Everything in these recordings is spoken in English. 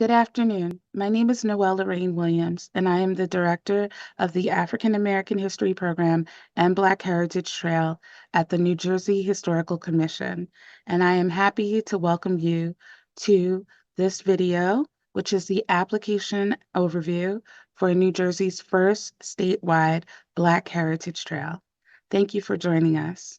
Good afternoon. My name is Noelle Lorraine Williams, and I am the Director of the African American History Program and Black Heritage Trail at the New Jersey Historical Commission. And I am happy to welcome you to this video, which is the application overview for New Jersey's first statewide Black Heritage Trail. Thank you for joining us.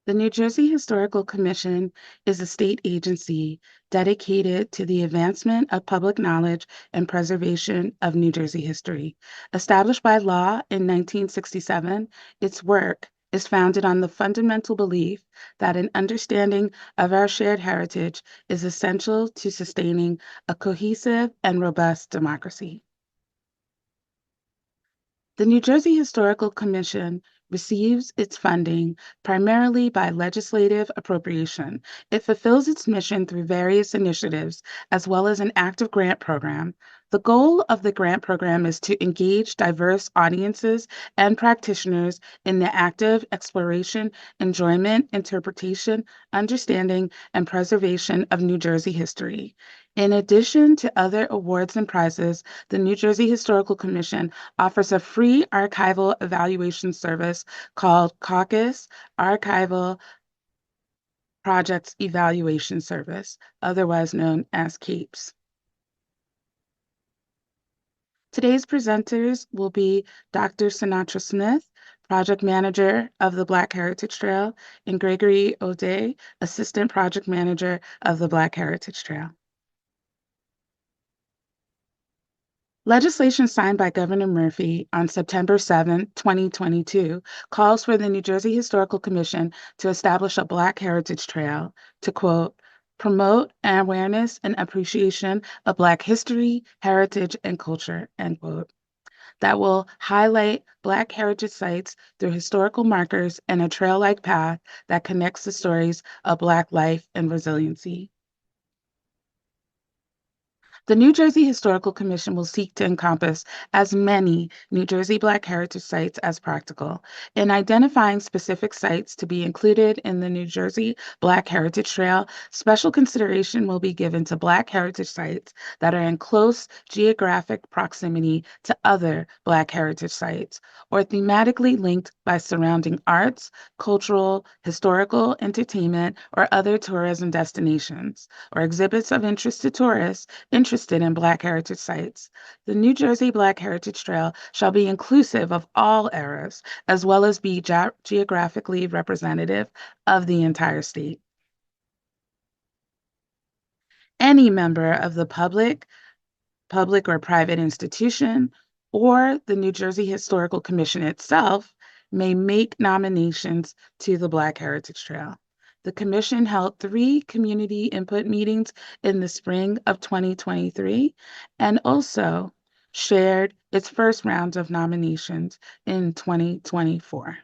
The New Jersey Historical Commission is a state agency dedicated to the advancement of public knowledge and preservation of New Jersey history. Established by law in 1967, its work is founded on the fundamental belief that an understanding of our shared heritage is essential to sustaining a cohesive and robust democracy. The New Jersey Historical Commission receives its funding primarily by legislative appropriation. It fulfills its mission through various initiatives, as well as an active grant program. The goal of the grant program is to engage diverse audiences and practitioners in the active exploration, enjoyment, interpretation, understanding, and preservation of New Jersey history. In addition to other awards and prizes, the New Jersey Historical Commission offers a free archival evaluation service called Caucus Archival Projects Evaluation Service, otherwise known as CAPES. Today's presenters will be Dr. Sinatra Smith, Project Manager of the Black Heritage Trail, and Gregory O'Day, Assistant Project Manager of the Black Heritage Trail. Legislation signed by Governor Murphy on September 7, 2022, calls for the New Jersey Historical Commission to establish a Black Heritage Trail to, quote, promote awareness and appreciation of Black history, heritage, and culture, end quote, that will highlight Black heritage sites through historical markers and a trail-like path that connects the stories of Black life and resiliency. The New Jersey Historical Commission will seek to encompass as many New Jersey Black heritage sites as practical. In identifying specific sites to be included in the New Jersey Black Heritage Trail, special consideration will be given to Black heritage sites that are in close geographic proximity to other Black heritage sites or thematically linked by surrounding arts, cultural, historical, entertainment, or other tourism destinations, or exhibits of interest to tourists interested in Black heritage sites. The New Jersey Black Heritage Trail shall be inclusive of all eras, as well as be geographically representative of the entire state. Any member of the public or private institution, or the New Jersey Historical Commission itself may make nominations to the Black Heritage Trail. The commission held 3 community input meetings in the spring of 2023 and also shared its first round of nominations in 2024.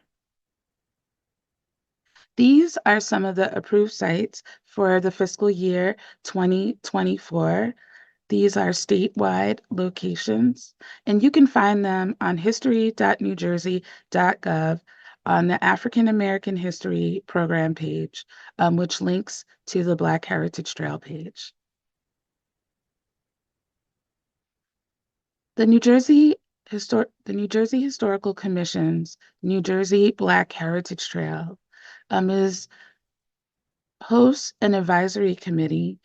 These are some of the approved sites for the fiscal year 2024. These are statewide locations, and you can find them on history.newjersey.gov on the African American History Program page, which links to the Black Heritage Trail page. The New Jersey Historical Commission's New Jersey Black Heritage Trail hosts an advisory committee.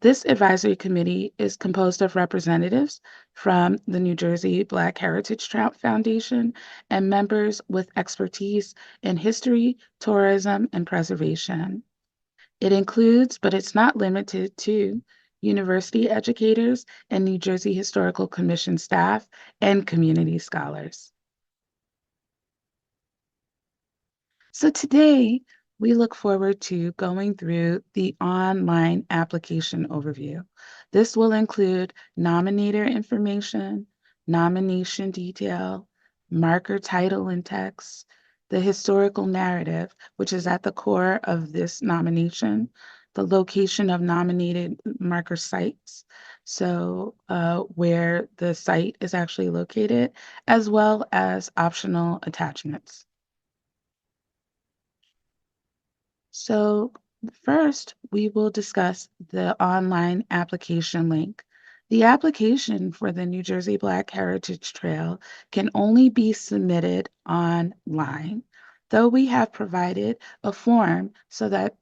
This advisory committee is composed of representatives from the New Jersey Black Heritage Foundation and members with expertise in history, tourism, and preservation. It includes, but it's not limited to, university educators and New Jersey Historical Commission staff and community scholars. So today, we look forward to going through the online application overview. This will include nominator information, nomination detail, marker title and text, the historical narrative, which is at the core of this nomination, the location of nominated marker sites, so where the site is actually located, as well as optional attachments. So first, we will discuss the online application link. The application for the New Jersey Black Heritage Trail can only be submitted online, though we have provided a form so that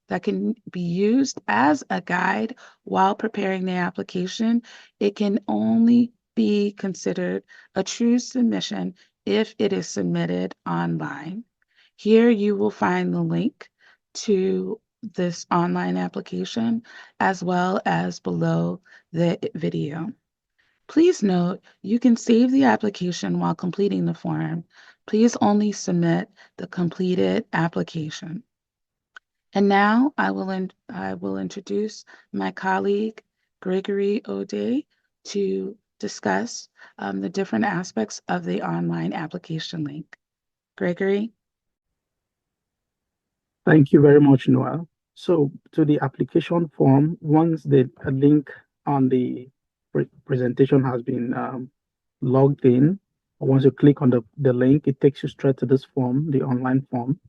that can be used as a guide while preparing the application. It can only be considered a true submission if it is submitted online. Here you will find the link to this online application as well as below the video. Please note you can save the application while completing the form. Please only submit the completed application. And now I will introduce my colleague Gregory O'Day to discuss the different aspects of the online application link. Gregory? Thank you very much, Noel. So to the application form, once the link on the presentation has been logged in, or once you click on the link, it takes you straight to this form, the online form.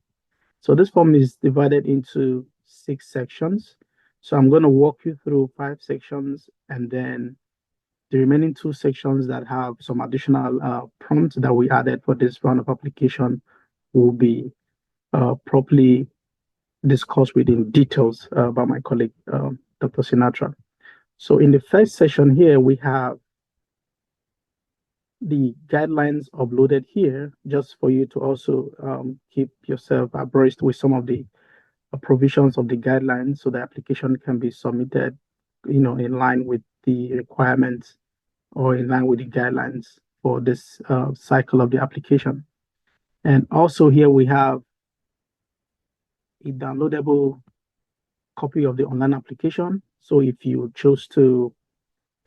So this form is divided into 6 sections. So I'm going to walk you through 5 sections, and then the remaining 2 sections that have some additional prompts that we added for this round of application will be properly discussed within details by my colleague, Dr. Sinatra. So in the first session here, we have the guidelines uploaded here, just for you to also keep yourself abreast with some of the provisions of the guidelines, so the application can be submitted, in line with the requirements or in line with the guidelines for this cycle of the application. And also here we have a downloadable copy of the online application. So if you choose to,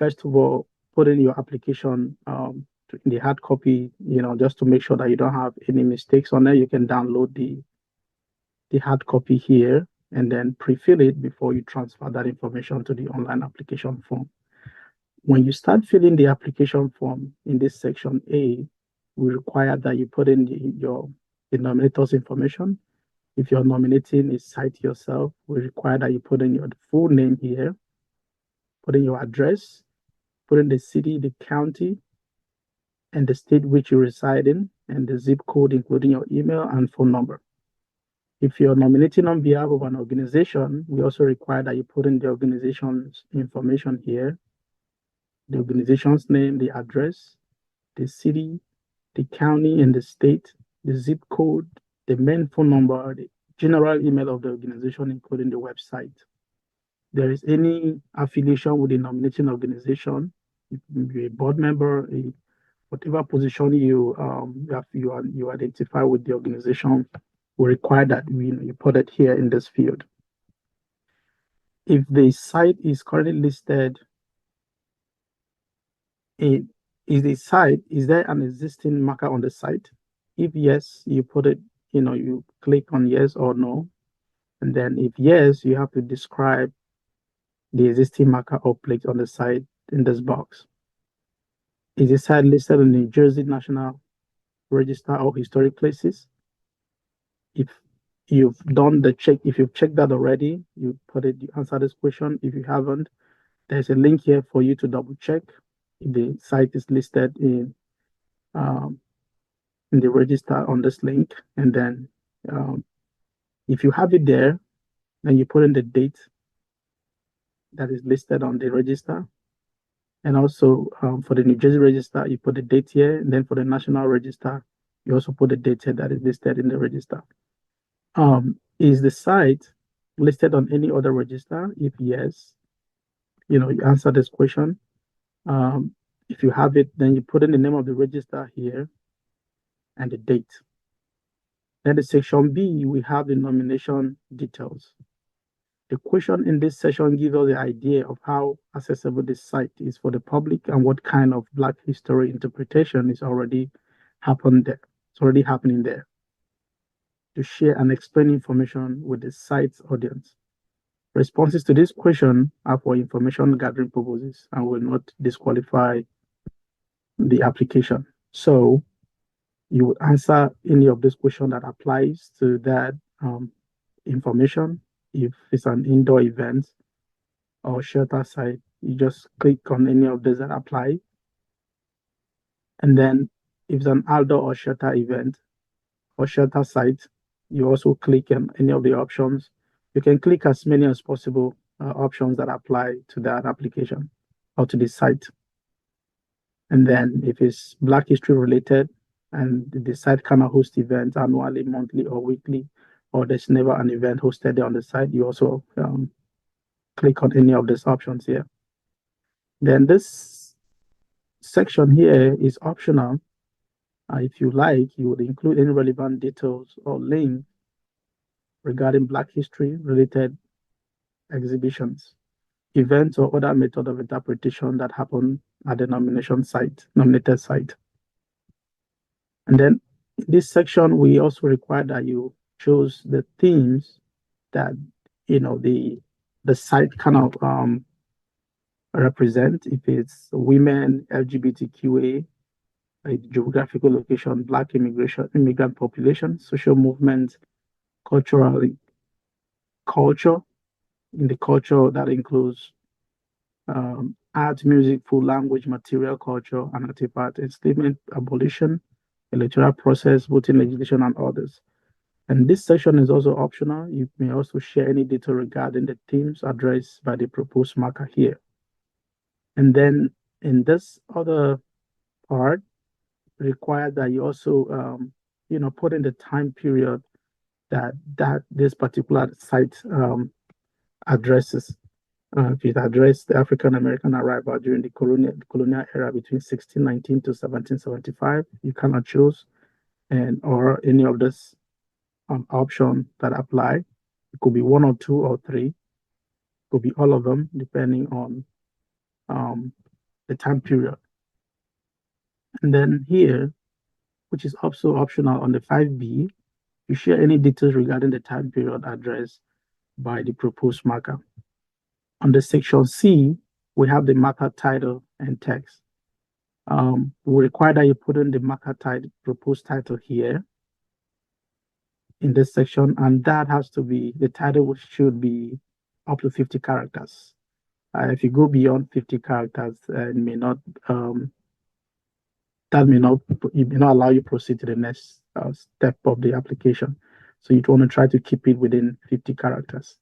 first of all, put in your application in the hard copy, just to make sure that you don't have any mistakes on there, you can download the hard copy here and then pre-fill it before you transfer that information to the online application form. When you start filling the application form in this section A, we require that you put in the nominator's information. If you're nominating a site yourself, we require that you put in your full name here, put in your address, put in the city, the county, and the state which you reside in, and the zip code, including your email and phone number. If you're nominating on behalf of an organization, we also require that you put in the organization's information here, the organization's name, the address, the city, the county, and the state, the zip code, the main phone number, the general email of the organization, including the website. There is any affiliation with the nominating organization, if you're a board member, whatever position you identify with the organization, we require that you put it here in this field. If the site is currently listed, is there an existing marker on the site? If yes, you put it, you click on yes or no. And then if yes, you have to describe the existing marker or plate on the site in this box. Is the site listed on the New Jersey National Register of Historic Places? If you've done the check, if you've checked that already, you answer this question. If you haven't, there's a link here for you to double check if the site is listed in the register on this link. And then if you have it there, then you put in the date that is listed on the register. And also for the New Jersey register, you put the date here. And then for the national register, you also put the date here that is listed in the register. Is the site listed on any other register? If yes, you answer this question. If you have it, then you put in the name of the register here and the date. Then the section B, we have the nomination details. The question in this section gives us the idea of how accessible this site is for the public and what kind of Black history interpretation is already happening there. It's already happening there. To share and explain information with the site's audience. Responses to this question are for information gathering purposes and will not disqualify the application. So you would answer any of this question that applies to that information. If it's an indoor event or shelter site, you just click on any of these that apply. And then if it's an outdoor or shelter event or shelter site, you also click on any of the options. You can click as many as possible options that apply to that application or to the site. And then if it's Black history related and the site cannot host events annually, monthly, or weekly, or there's never an event hosted there on the site, you also click on any of these options here. Then this section here is optional. If you like, you would include any relevant details or links regarding Black history related exhibitions, events, or other method of interpretation that happen at the nominated site. And then in this section, we also require that you choose the themes that the site kind of represent. If it's women, LGBTQA, a geographical location, Black immigrant population, social movement, culture. In the culture that includes art, music, food, language, material culture, and artifact, enslavement, abolition, electoral process, voting legislation, and others. And this section is also optional. You may also share any detail regarding the themes addressed by the proposed marker here. And then in this other part, require that you also, put in the time period that this particular site addresses. If it addressed the African American arrival during the colonial era between 1619 to 1775, you cannot choose, or any of this option that apply. It could be one or two or three. It could be all of them, depending on the time period. And then here, which is also optional on the 5B, you share any details regarding the time period addressed by the proposed marker. On the section C, we have the marker title and text. We require that you put in the marker title, proposed title here in this section, and that has to be, the title should be up to 50 characters. If you go beyond 50 characters, it may not allow you to proceed to the next step of the application. So you want to try to keep it within 50 characters.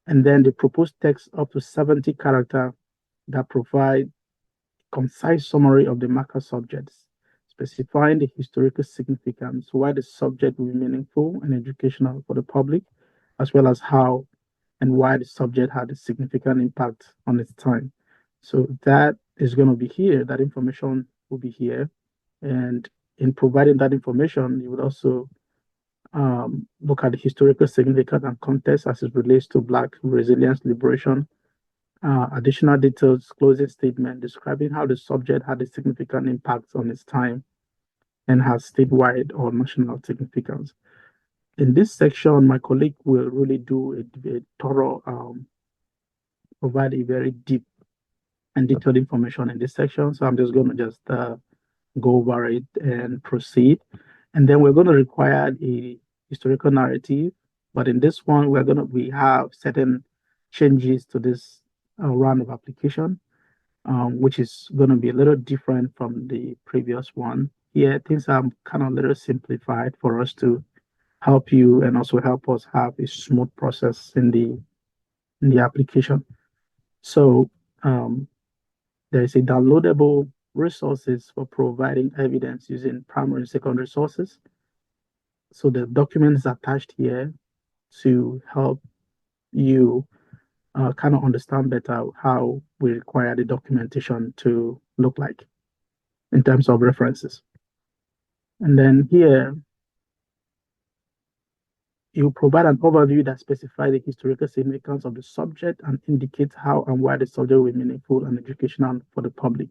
And then the proposed text up to 70 characters that provide concise summary of the marker subjects, specifying the historical significance, why the subject will be meaningful and educational for the public, as well as how and why the subject had a significant impact on its time. So that is going to be here, that information will be here. And in providing that information, you would also look at the historical significance and context as it relates to Black resilience, liberation, additional details, closing statement describing how the subject had a significant impact on its time and has statewide or national significance. In this section, my colleague will really do a thorough, provide a very deep and detailed information in this section. So I'm just going to just go over it and proceed. And then we're going to require a historical narrative. But in this one, we have certain changes to this round of application, which is going to be a little different from the previous one. Here, things are kind of a little simplified for us to help you and also help us have a smooth process in the application. So there is a downloadable resources for providing evidence using primary and secondary sources. So the document is attached here to help you kind of understand better how we require the documentation to look like in terms of references. And then here, you provide an overview that specifies the historical significance of the subject and indicates how and why the subject will be meaningful and educational for the public.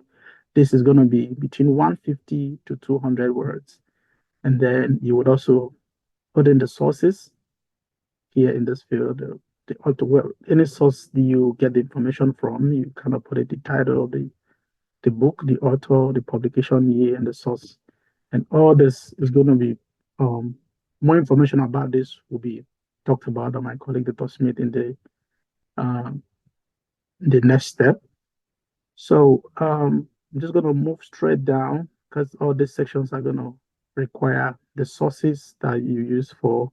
This is going to be between 150 to 200 words. And then you would also put in the sources here in this field, the author, well, any source that you get the information from, you kind of put it the title of the book, the author, the publication year, and the source. And all this is going to be more information about this will be talked about by my colleague Dr. Smith in the next step. So I'm just going to move straight down because all these sections are going to require the sources that you use for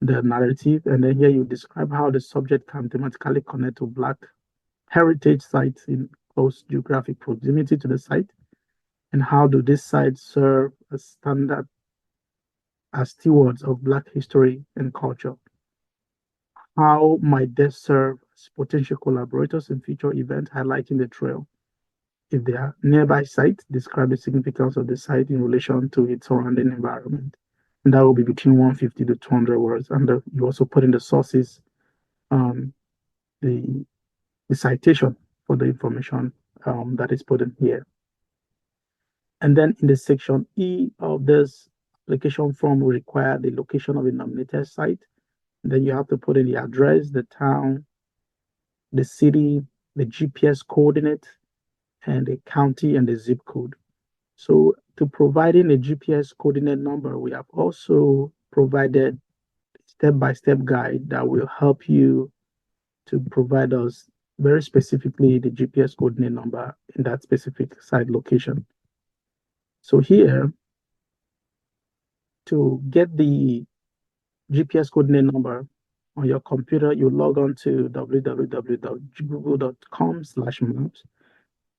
the narrative. And then here you describe how the subject can thematically connect to Black heritage sites in close geographic proximity to the site. And how do these sites serve as standard as stewards of Black history and culture? How might they serve as potential collaborators in future events highlighting the trail? If they are nearby sites, describe the significance of the site in relation to its surrounding environment. And that will be between 150 to 200 words. And you also put in the sources, the citation for the information that is put in here. And then in the section E of this application form will require the location of a nominated site. And then you have to put in the address, the town, the city, the GPS coordinate, and the county and the zip code. So to providing a GPS coordinate number, we have also provided a step-by-step guide that will help you to provide us very specifically the GPS coordinate number in that specific site location. So here, to get the GPS coordinate number on your computer, you log on to www.google.com/maps,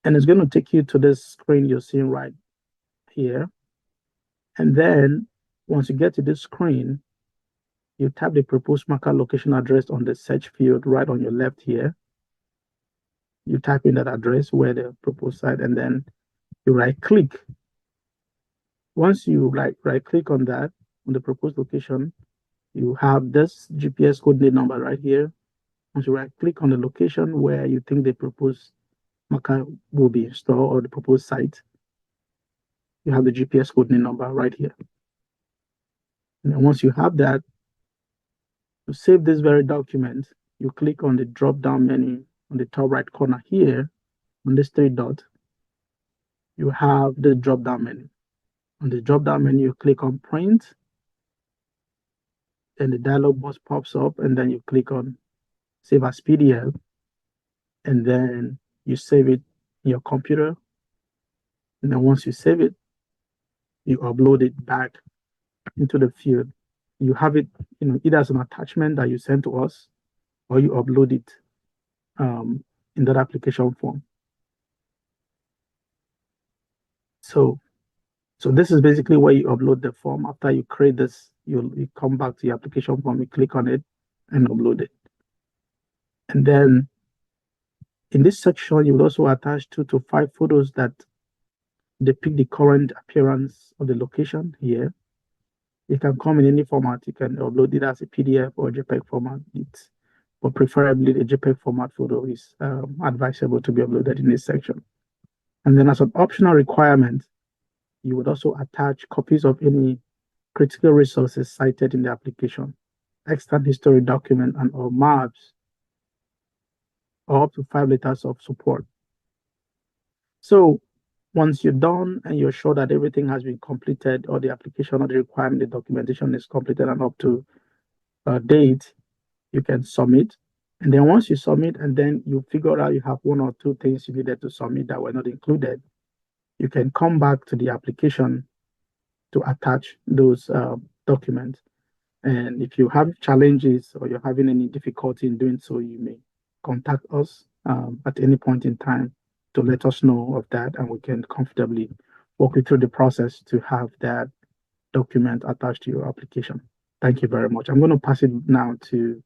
and it's going to take you to this screen you're seeing right here. And then once you get to this screen, you type the proposed marker location address on the search field right on your left here. You type in that address where the proposed site, and then you right click. Once you right click on that, on the proposed location, you have this GPS coordinate number right here. Once you right click on the location where you think the proposed marker will be installed or the proposed site, you have the GPS coordinate number right here. And then once you have that, to save this very document, you click on the drop-down menu on the top right corner here on this three dot. You have the drop-down menu. On the drop-down menu, you click on print, and the dialog box pops up, and then you click on save as PDF, and then you save it in your computer. And then once you save it, you upload it back into the field. You have it, either as an attachment that you send to us, or you upload it in that application form. So this is basically where you upload the form. After you create this, you come back to the application form, you click on it and upload it. And then in this section, you will also attach 2 to 5 photos that depict the current appearance of the location here. It can come in any format. You can upload it as a PDF or JPEG format. But preferably the JPEG format photo is advisable to be uploaded in this section. And then as an optional requirement, you would also attach copies of any critical resources cited in the application, extant history document, and or maps, or up to 5 letters of support. So once you're done and you're sure that everything has been completed, or the application or the requirement, the documentation is completed and up to date, you can submit. And then once you submit and then you figure out you have 1 or 2 things you needed to submit that were not included, you can come back to the application to attach those documents. And if you have challenges or you're having any difficulty in doing so, you may contact us at any point in time to let us know of that, and we can comfortably walk you through the process to have that document attached to your application. Thank you very much. I'm going to pass it now to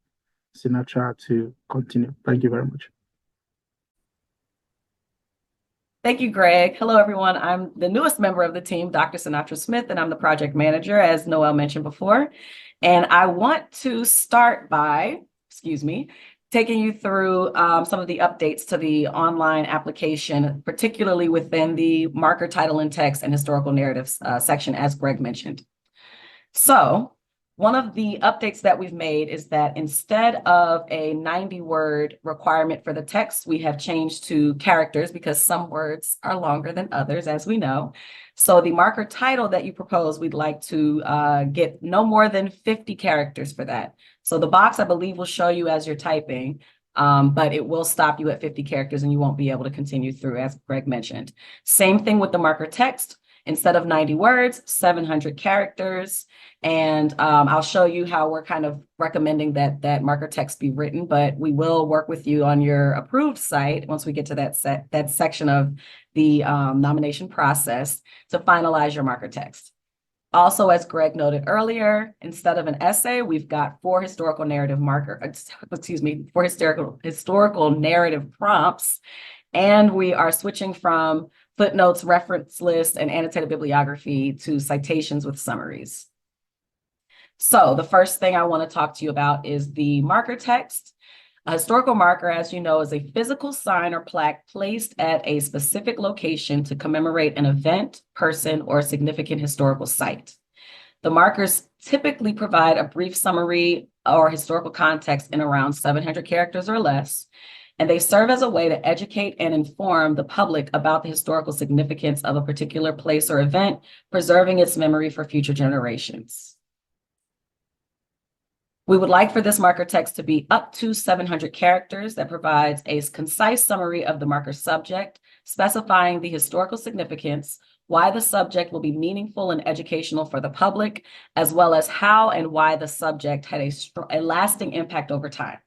Sinatra to continue. Thank you very much. Thank you, Greg. Hello, everyone. I'm the newest member of the team, Dr. Sinatra Smith, and I'm the project manager, as Noel mentioned before. And I want to start by, taking you through some of the updates to the online application, particularly within the marker, title, and text and historical narratives section, as Greg mentioned. So One of the updates that we've made is that instead of a 90-word requirement for the text, we have changed to characters because some words are longer than others, as we know. So the marker title that you propose, we'd like to get no more than 50 characters for that. So the box, I believe, will show you as you're typing, but it will stop you at 50 characters and you won't be able to continue through, as Greg mentioned. Same thing with the marker text. Instead of 90 words, 700 characters. And I'll show you how we're kind of recommending that marker text be written, but we will work with you on your approved site once we get to that section of the nomination process to finalize your marker text. Also, as Greg noted earlier, instead of an essay, we've got four historical narrative prompts, and we are switching from footnotes, reference lists, and annotated bibliography to citations with summaries. So the first thing I want to talk to you about is the marker text. A historical marker, as you know, is a physical sign or plaque placed at a specific location to commemorate an event, person, or significant historical site. The markers typically provide a brief summary or historical context in around 700 characters or less, and they serve as a way to educate and inform the public about the historical significance of a particular place or event, preserving its memory for future generations. We would like for this marker text to be up to 700 characters that provides a concise summary of the marker subject, specifying the historical significance, why the subject will be meaningful and educational for the public, as well as how and why the subject had a lasting impact over time.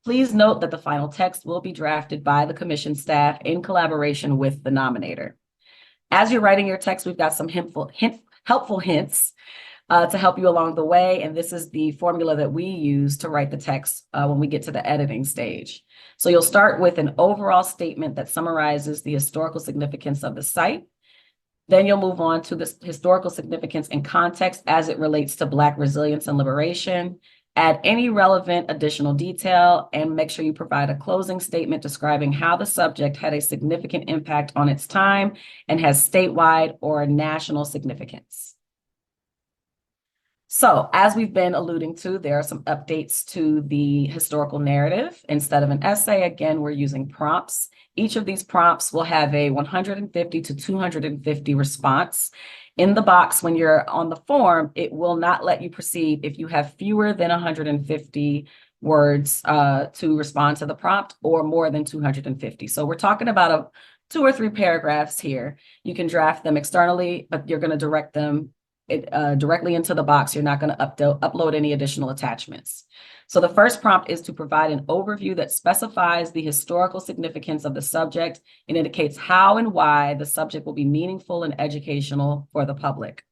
Please note that the final text will be drafted by the commission staff in collaboration with the nominator. As you're writing your text, we've got some helpful hints to help you along the way. And this is the formula that we use to write the text when we get to the editing stage. So you'll start with an overall statement that summarizes the historical significance of the site. Then you'll move on to the historical significance and context as it relates to Black resilience and liberation. Add any relevant additional detail and make sure you provide a closing statement describing how the subject had a significant impact on its time and has statewide or national significance. So as we've been alluding to, there are some updates to the historical narrative. Instead of an essay, again, we're using prompts. Each of these prompts will have a 150 to 250 response. In the box, when you're on the form, it will not let you proceed if you have fewer than 150 words to respond to the prompt or more than 250. So we're talking about 2 or 3 paragraphs here. You can draft them externally, but you're going to direct them directly into the box. You're not going to upload any additional attachments. So the first prompt is to provide an overview that specifies the historical significance of the subject and indicates how and why the subject will be meaningful and educational for the public.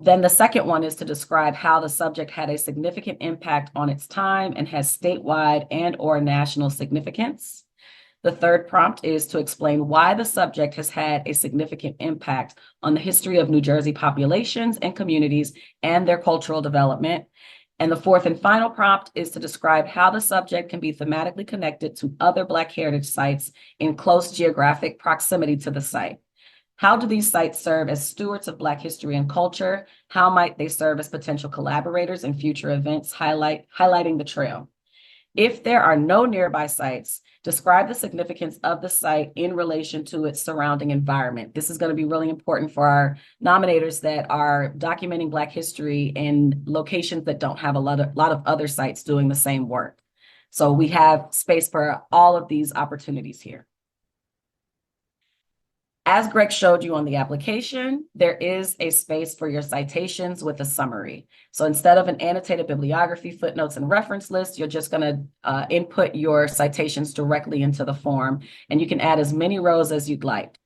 Then the second one is to describe how the subject had a significant impact on its time and has statewide and/or national significance. The third prompt is to explain why the subject has had a significant impact on the history of New Jersey populations and communities and their cultural development. And the fourth and final prompt is to describe how the subject can be thematically connected to other Black heritage sites in close geographic proximity to the site. How do these sites serve as stewards of Black history and culture? How might they serve as potential collaborators in future events highlighting the trail? If there are no nearby sites, describe the significance of the site in relation to its surrounding environment. This is going to be really important for our nominators that are documenting Black history in locations that don't have a lot of other sites doing the same work. So we have space for all of these opportunities here. As Greg showed you on the application, there is a space for your citations with a summary. So instead of an annotated bibliography, footnotes, and reference list, you're just going to input your citations directly into the form, and you can add as many rows as you'd like.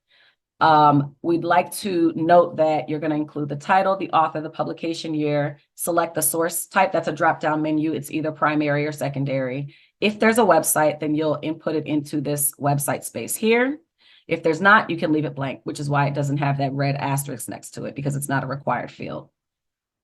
We'd like to note that you're going to include the title, the author, the publication year, select the source type. That's a drop-down menu. It's either primary or secondary. If there's a website, then you'll input it into this website space here. If there's not, you can leave it blank, which is why it doesn't have that red asterisk next to it because it's not a required field.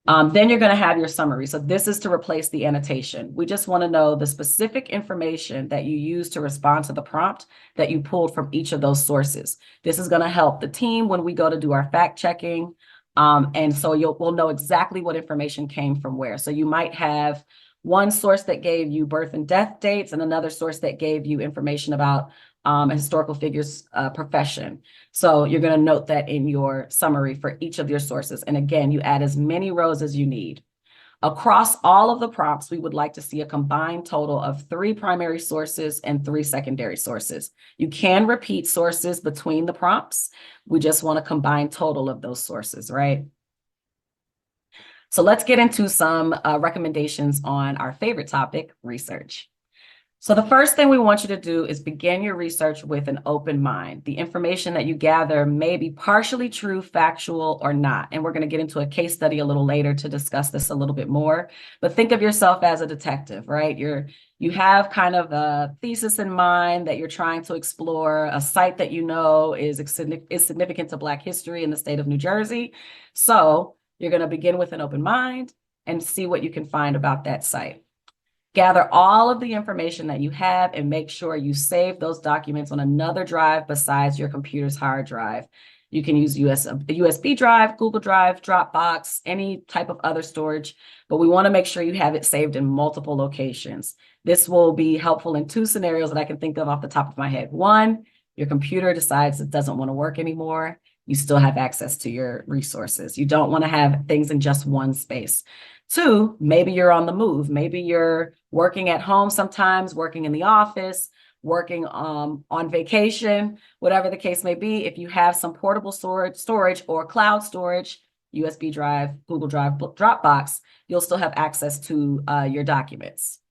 Then you're going to have your summary. So this is to replace the annotation. We just want to know the specific information that you use to respond to the prompt that you pulled from each of those sources. This is going to help the team when we go to do our fact checking. And so we'll know exactly what information came from where. So you might have one source that gave you birth and death dates and another source that gave you information about a historical figure's profession. So you're going to note that in your summary for each of your sources. And again, you add as many rows as you need. Across all of the prompts, we would like to see a combined total of 3 primary sources and 3 secondary sources. You can repeat sources between the prompts. We just want a combined total of those sources, right? So let's get into some recommendations on our favorite topic, research. So the first thing we want you to do is begin your research with an open mind. The information that you gather may be partially true, factual, or not. And we're going to get into a case study a little later to discuss this a little bit more. But think of yourself as a detective, right? You have kind of a thesis in mind that you're trying to explore, a site that you know is significant to Black history in the state of New Jersey. So you're going to begin with an open mind and see what you can find about that site. Gather all of the information that you have and make sure you save those documents on another drive besides your computer's hard drive. You can use USB drive, Google Drive, Dropbox, any type of other storage, but we want to make sure you have it saved in multiple locations. This will be helpful in 2 scenarios that I can think of off the top of my head. 1, your computer decides it doesn't want to work anymore. You still have access to your resources. You don't want to have things in just one space. 2, maybe you're on the move. Maybe you're working at home sometimes, working in the office, working on vacation, whatever the case may be. If you have some portable storage or cloud storage, USB drive, Google Drive, Dropbox, you'll still have access to your documents.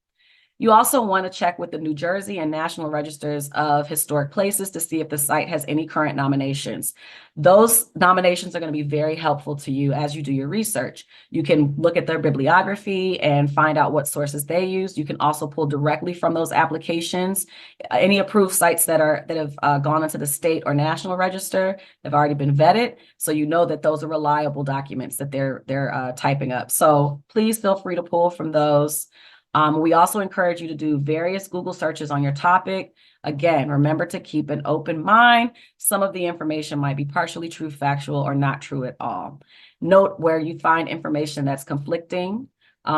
You also want to check with the New Jersey and National Registers of Historic Places to see if the site has any current nominations. Those nominations are going to be very helpful to you as you do your research. You can look at their bibliography and find out what sources they use. You can also pull directly from those applications. Any approved sites that have gone into the state or national register have already been vetted, so you know that those are reliable documents that they're typing up. So please feel free to pull from those. We also encourage you to do various Google searches on your topic. Again, remember to keep an open mind. Some of the information might be partially true, factual, or not true at all. Note where you find information that's conflicting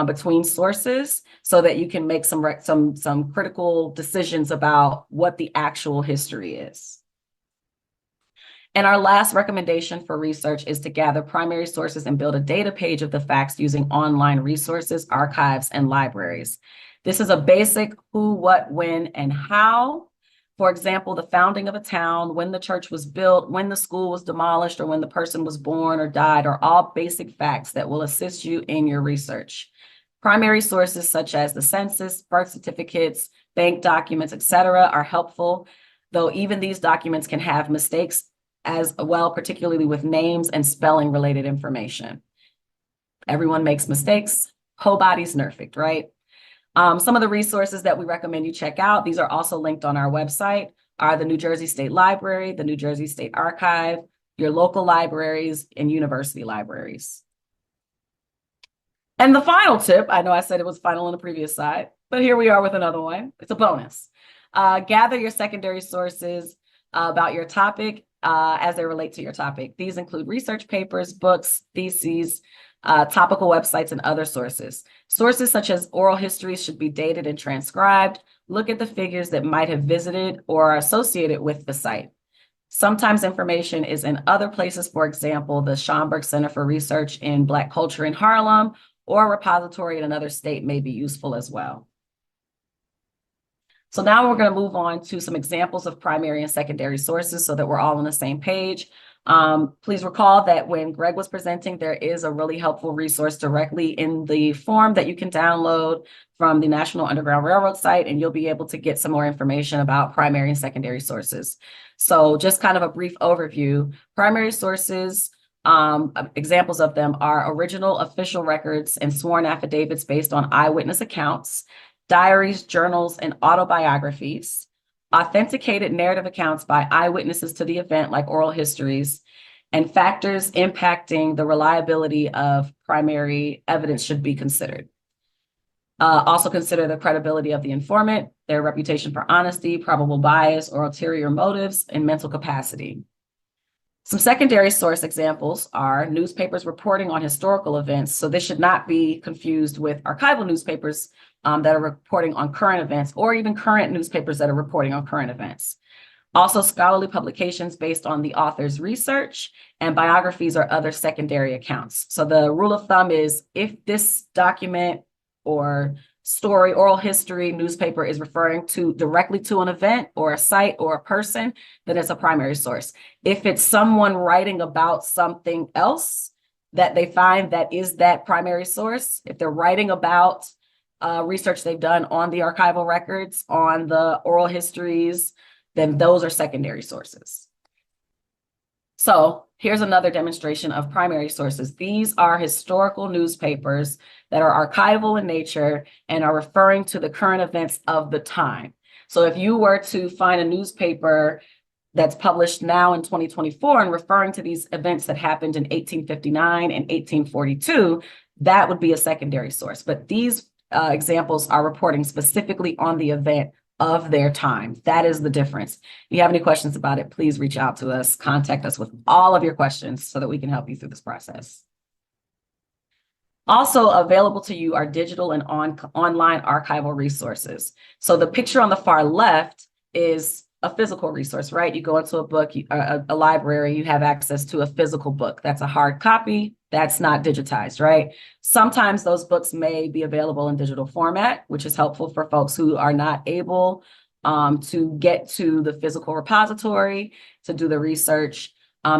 between sources so that you can make some critical decisions about what the actual history is. And our last recommendation for research is to gather primary sources and build a data page of the facts using online resources, archives, and libraries. This is a basic who, what, when, and how. For example, the founding of a town, when the church was built, when the school was demolished, or when the person was born or died are all basic facts that will assist you in your research. Primary sources such as the census, birth certificates, bank documents, etc., are helpful, though even these documents can have mistakes as well, particularly with names and spelling related information. Everyone makes mistakes. Nobody's perfect, right? Some of the resources that we recommend you check out, these are also linked on our website, are the New Jersey State Library, the New Jersey State Archive, your local libraries, and university libraries. And the final tip, I know I said it was final on the previous slide, but here we are with another one. It's a bonus. Gather your secondary sources about your topic as they relate to your topic. These include research papers, books, theses, topical websites, and other sources. Sources such as oral histories should be dated and transcribed. Look at the figures that might have visited or are associated with the site. Sometimes information is in other places. For example, the Schomburg Center for Research in Black Culture in Harlem or a repository in another state may be useful as well. So now we're going to move on to some examples of primary and secondary sources so that we're all on the same page. Please recall that when Greg was presenting, there is a really helpful resource directly in the form that you can download from the National Underground Railroad site, and you'll be able to get some more information about primary and secondary sources. So just kind of a brief overview. Primary sources, examples of them are original official records and sworn affidavits based on eyewitness accounts, diaries, journals, and autobiographies, authenticated narrative accounts by eyewitnesses to the event like oral histories, and factors impacting the reliability of primary evidence should be considered. Also consider the credibility of the informant, their reputation for honesty, probable bias, or ulterior motives, and mental capacity. Some secondary source examples are newspapers reporting on historical events. So this should not be confused with archival newspapers that are reporting on current events, or even current newspapers that are reporting on current events. Also, scholarly publications based on the author's research, and biographies or other secondary accounts. So the rule of thumb is, if this document or story, oral history, newspaper is referring directly to an event or a site or a person, then it's a primary source. If it's someone writing about something else that they find that is that primary source, if they're writing about research they've done on the archival records, on the oral histories, then those are secondary sources. So here's another demonstration of primary sources. These are historical newspapers that are archival in nature and are referring to the current events of the time. So if you were to find a newspaper that's published now in 2024 and referring to these events that happened in 1859 and 1842, that would be a secondary source. But these examples are reporting specifically on the event of their time. That is the difference. If you have any questions about it, please reach out to us, contact us with all of your questions so that we can help you through this process. Also available to you are digital and online archival resources. So the picture on the far left is a physical resource, right? You go into a book, a library, you have access to a physical book. That's a hard copy. That's not digitized, right? Sometimes those books may be available in digital format, which is helpful for folks who are not able to get to the physical repository to do the research.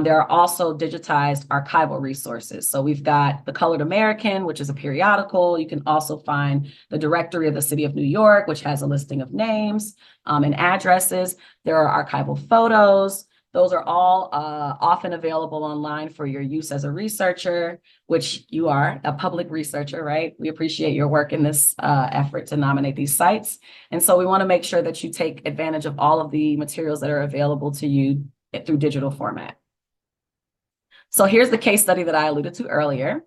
There are also digitized archival resources. So we've got the Colored American, which is a periodical. You can also find the Directory of the City of New York, which has a listing of names and addresses. There are archival photos. Those are all often available online for your use as a researcher, which you are a public researcher, right? We appreciate your work in this effort to nominate these sites. And so we want to make sure that you take advantage of all of the materials that are available to you through digital format. So here's the case study that I alluded to earlier.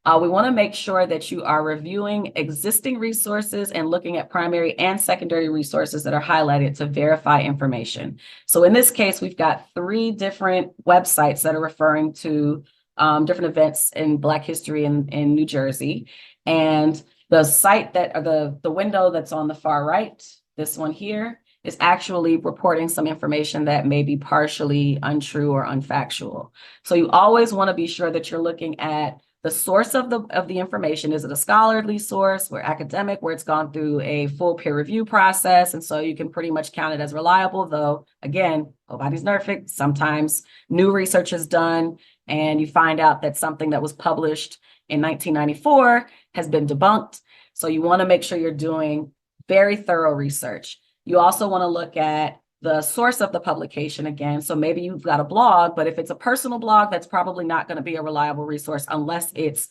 We want to make sure that you are reviewing existing resources and looking at primary and secondary resources that are highlighted to verify information. So in this case, we've got 3 different websites that are referring to different events in Black history in New Jersey. And the site that, or the window that's on the far right, this one here, is actually reporting some information that may be partially untrue or unfactual. So you always want to be sure that you're looking at the source of the information. Is it a scholarly source or academic, where it's gone through a full peer review process? And so you can pretty much count it as reliable, though, again, nobody's perfect. Sometimes new research is done and you find out that something that was published in 1994 has been debunked. So you want to make sure you're doing very thorough research. You also want to look at the source of the publication again. So maybe you've got a blog, but if it's a personal blog, that's probably not going to be a reliable resource unless it's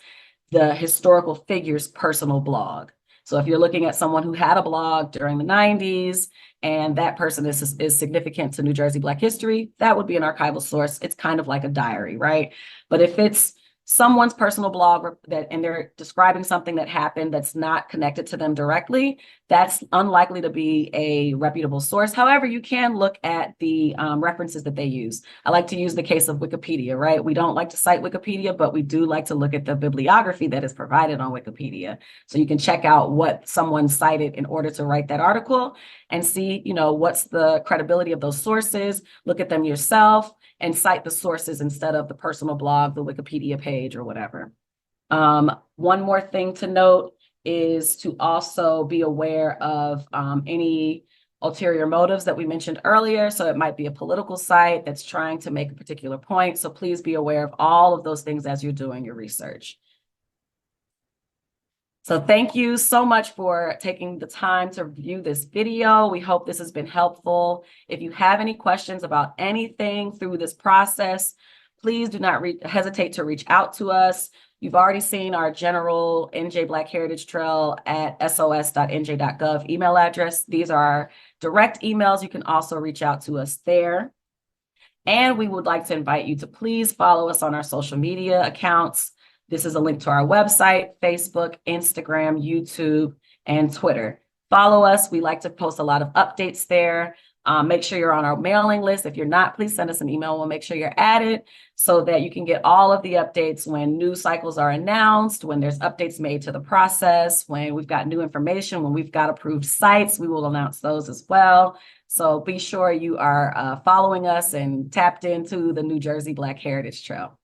the historical figure's personal blog. So if you're looking at someone who had a blog during the 90s and that person is significant to New Jersey Black history, that would be an archival source. It's kind of like a diary, right? But if it's someone's personal blog and they're describing something that happened that's not connected to them directly, that's unlikely to be a reputable source. However, you can look at the references that they use. I like to use the case of Wikipedia, right? We don't like to cite Wikipedia, but we do like to look at the bibliography that is provided on Wikipedia. So you can check out what someone cited in order to write that article and see, what's the credibility of those sources, look at them yourself, and cite the sources instead of the personal blog, the Wikipedia page, or whatever. One more thing to note is to also be aware of any ulterior motives that we mentioned earlier. So it might be a political site that's trying to make a particular point. So please be aware of all of those things as you're doing your research. So thank you so much for taking the time to view this video. We hope this has been helpful. If you have any questions about anything through this process, please do not hesitate to reach out to us. You've already seen our general njblackheritagetrail at sos.nj.gov email address. These are our direct emails. You can also reach out to us there. And we would like to invite you to please follow us on our social media accounts. This is a link to our website, Facebook, Instagram, YouTube, and Twitter. Follow us. We like to post a lot of updates there. Make sure you're on our mailing list. If you're not, please send us an email. We'll make sure you're added so that you can get all of the updates when new cycles are announced, when there's updates made to the process, when we've got new information, when we've got approved sites, we will announce those as well. So be sure you are following us and tapped into the New Jersey Black Heritage Trail.